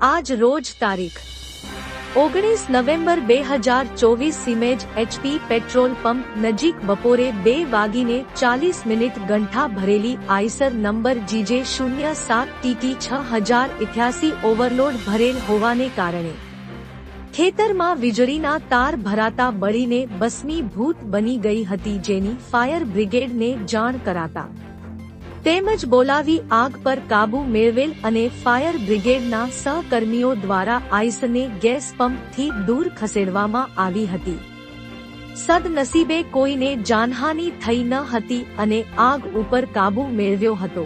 આજ રોજ તારીખ 19 નવેમ્બર 2024 સીમેજ HP પેટ્રોલ પંપ નજીક બપોરે 2:40 ગંઠા ભરેલી Eicher number GJ07 TT 6088 overload ભરેલ હોવાને કારણે ખેતરમાં વીજળીના તાર ભરાતા બળીને ભસ્મીભૂત બની ગઈ હતી, જેની ફાયર બ્રિગેડને જાણ કરાતા તેમજ બોલાવી આગ પર કાબુ મેળવેલ અને ફાયર બ્રિગેડના સહકર્મીઓ દ્વારા આઈસરને ગેસ પંપથી દૂર ખસેડવામાં આવી હતી. સદનસીબે કોઈને જાનહાનિ થઈ ન હતી અને આગ ઉપર કાબુ મેળવ્યો હતો.